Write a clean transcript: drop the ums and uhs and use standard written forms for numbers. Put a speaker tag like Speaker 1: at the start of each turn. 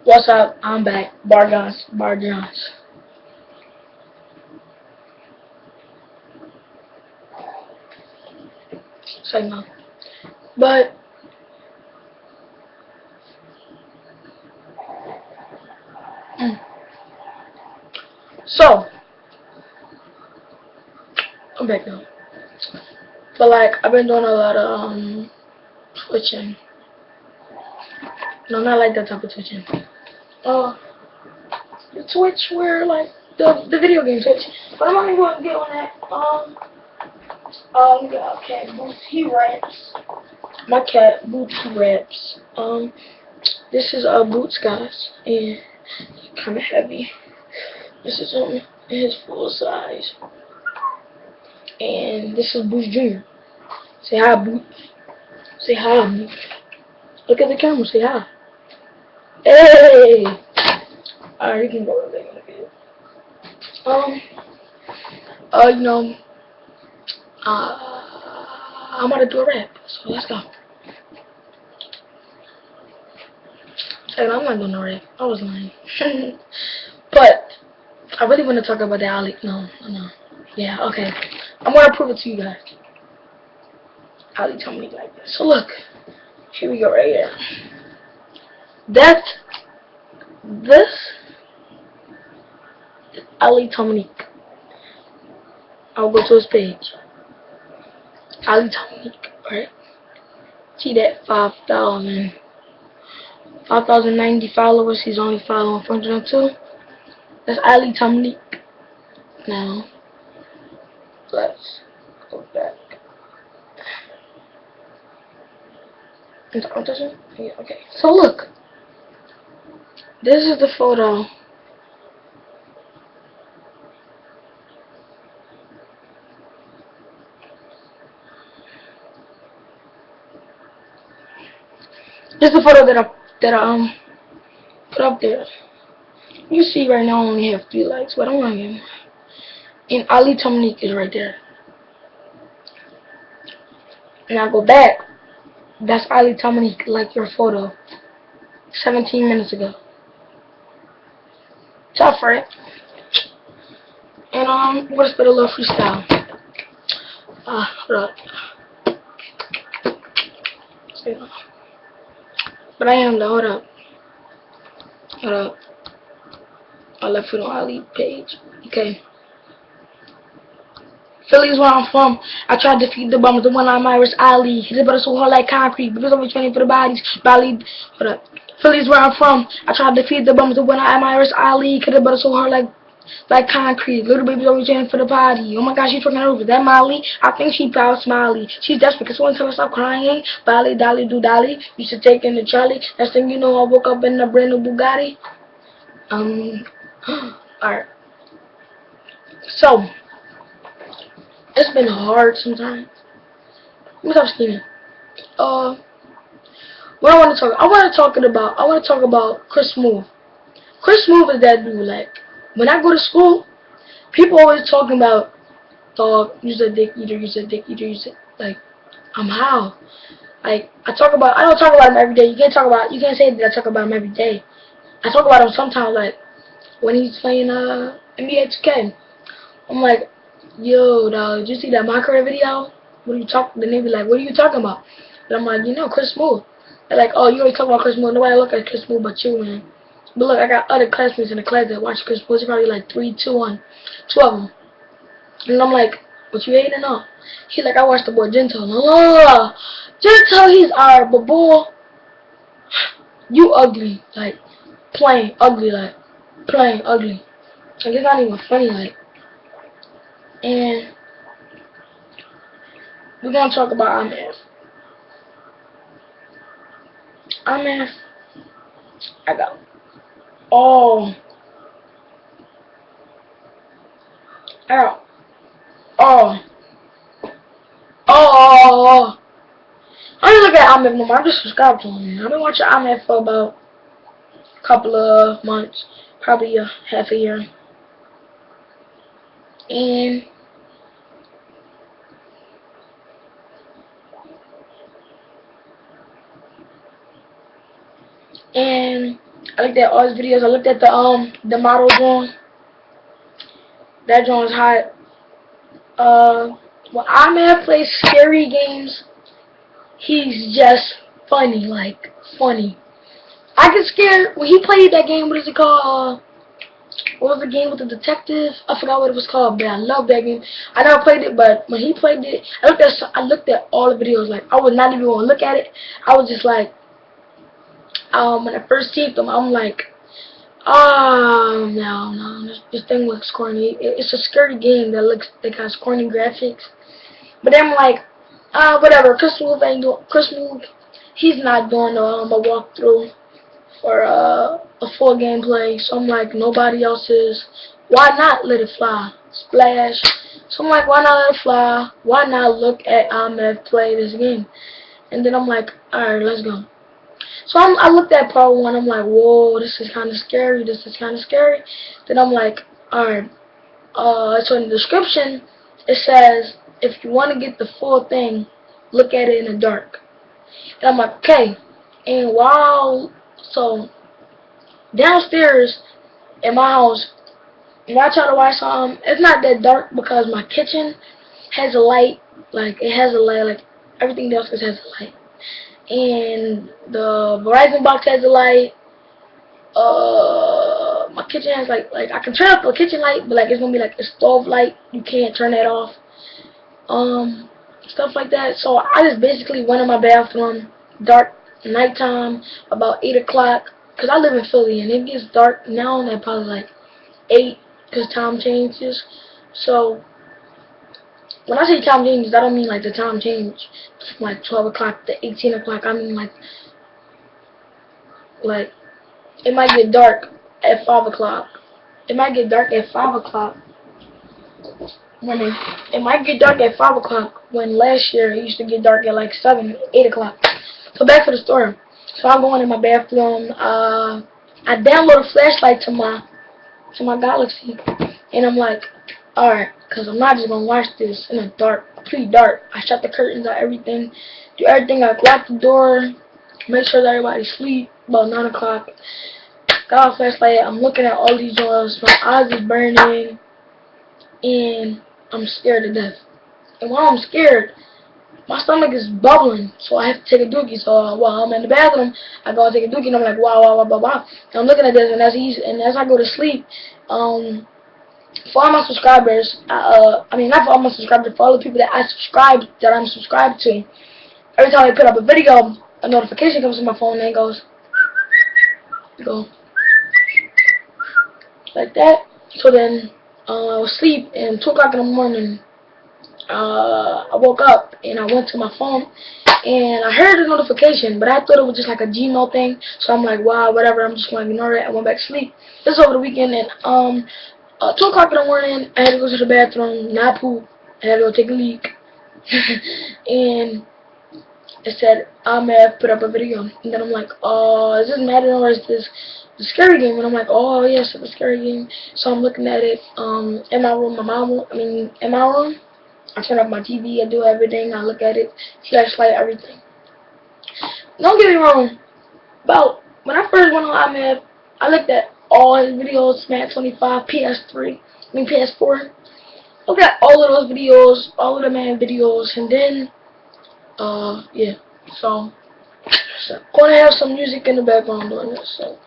Speaker 1: What's up? I'm back. Bar Johns. Say no. But mm, so I'm back now. But like I've been doing a lot of twitching. No, not like that type of twitching. Uh, the Twitch where like the video game Twitch. But I'm only going to get on that. Yeah, okay, Boots he raps. My cat Boots he raps. This is Boots guys, and kind of heavy. This is him in his full size. And this is Boots Jr. Say hi, Boots. Say hi, Boots. Look at the camera. Say hi. Hey! Alright, you can go over there. Um, you know, I'm about to do a rap. So let's go. Second, I'm not doing no rap. I was lying. But I really want to talk about the Ali. No. Yeah, okay. I'm going to prove it to you guys. Ali told me like this. So look. Here we go right here. This is Ali Dominique. I'll go to his page. Ali Dominique, right? See that 5,090 followers. He's only following 402. That's Ali Dominique. Now, let's go back. Into competition? Yeah, okay. So look. This is the photo. This is the photo that I put up there. You see right now I only have 3 likes, but I'm gonna get more. And Ali Dominique is right there. And I go back. That's Ali Dominique, like your photo. 17 minutes ago. Tough, right? And we're gonna spit a little freestyle. Hold up. But I am though, hold up. Hold up. I left it on Ali page. Okay. Philly's where I'm from. I tried to feed the bums, the one I'm Irish Ali. His brother so hard like concrete, because I'm training for the bodies. Hold up. Philly's where I'm from. I tried to feed the bums, the one I'm Irish Ali. Cause the brother so hard like concrete. Little baby's always training for the body. Oh my gosh, she's twerking her over. Is that Molly? I think she proud Smiley. She's desperate because someone tell her stop crying. Dolly, dolly, do dolly. Used to take in the Charlie. Next thing you know, I woke up in a brand new Bugatti. Alright. So, it's been hard sometimes. Let me stop scheming. What I want to talk. I want to talk about Chris Smoove. Chris Smoove is that dude. Like when I go to school, people always talking about dog. Use a dick eater. Use a dick eater. Use it. Like I'm how. Like I don't talk about him every day. You can't say that I talk about him every day. I talk about him sometimes. Like when he's playing NBA 2K. I'm like, yo, dog, did you see that my career video? What are you talking? Then they be like, what are you talking about? And I'm like, Chris Smoove. They're like, oh, you always talk about Chris Smoove. Nobody look at Chris Smoove but you, man. But look, I got other classmates in the class that watch Chris Smoove. There's probably like 2 of them. And I'm like, what you hating on? He's like, I watched the boy Gentle. Gentle, he's alright, but boy, you ugly. Like, plain ugly. Like, plain ugly. Like, it's not even funny. Like, and we're gonna talk about Imav. Imav, I got all, I got all, all. I don't look at Imav no more. I just subscribed to him. I've been watching Imav for about a couple of months, probably half a year, and I looked at all his videos. I looked at the model drawing. That drawing is hot. When Imav plays scary games, he's just funny, like funny. I get scared when he played that game. What is it called? What was the game with the detective? I forgot what it was called, but I love that game. I never played it, but when he played it, I looked at all the videos. Like I was not even gonna look at it. I was just like, when I first seen them, I'm like, oh no, this thing looks corny. It's a scary game that has corny graphics. But then I'm like, whatever. Chris Smoove ain't doing. Chris Smoove, he's not doing a walkthrough for a full gameplay. So I'm like, nobody else is. Why not let it fly? Splash. So I'm like, why not let it fly? Why not look at Imav play this game? And then I'm like, alright, let's go. So I looked at part 1. I'm like, whoa, this is kind of scary. This is kind of scary. Then I'm like, alright. So in the description, it says, if you want to get the full thing, look at it in the dark. And I'm like, okay. And so downstairs in my house, when I try to watch something, it's not that dark because my kitchen has a light. Like, it has a light. Like, everything else has a light. And the Verizon box has a light. My kitchen has, like I can turn up the kitchen light, but, like, it's going to be, like, a stove light. You can't turn that off. Stuff like that. So I just basically went in my bathroom, dark nighttime, about 8 o'clock, because I live in Philly, and it gets dark now and at probably like 8, because time changes. So when I say time changes, I don't mean like the time change from like 12 o'clock to 18 o'clock. I mean like it might get dark at 5 o'clock. It might get dark at 5 o'clock. It might get dark at 5 o'clock when last year it used to get dark at like 7, 8 o'clock. So back to the story. So I'm going in my bathroom. I download a flashlight to my Galaxy, and I'm like, alright, because I'm not just going to watch this in the dark, pretty dark. I shut the curtains out, everything, do everything. I lock the door, make sure that everybody's asleep, about 9 o'clock. Got a flashlight. I'm looking at all these drawers. My eyes is burning, and I'm scared to death. And while I'm scared, my stomach is bubbling, so I have to take a dookie. So while I'm in the bathroom, I go and take a dookie, and I'm like, wow. And I'm looking at this, and as I go to sleep, for all my subscribers, I mean, not for all my subscribers, for all the people that I'm subscribed to, every time I put up a video, a notification comes to my phone, and it goes like that. So then I was asleep, and 2 o'clock in the morning, I woke up and I went to my phone and I heard a notification, but I thought it was just like a Gmail thing. So I'm like, wow, whatever, I'm just going to ignore it. I went back to sleep. This was over the weekend, and 2 o'clock in the morning, I had to go to the bathroom, not poop. I had to go take a leak. And it said, Imav put up a video. And then I'm like, oh, is this Madden or is this the scary game? And I'm like, oh, yes, it's a scary game. So I'm looking at it in my room. In my room. I turn off my TV, I do everything, I look at it, flashlight, everything. Don't get me wrong, when I first went on Imav, I looked at all his videos, Smack 25, PS4. Look at all of those videos, all of the man videos, and then, yeah, so gonna have some music in the background doing this, so.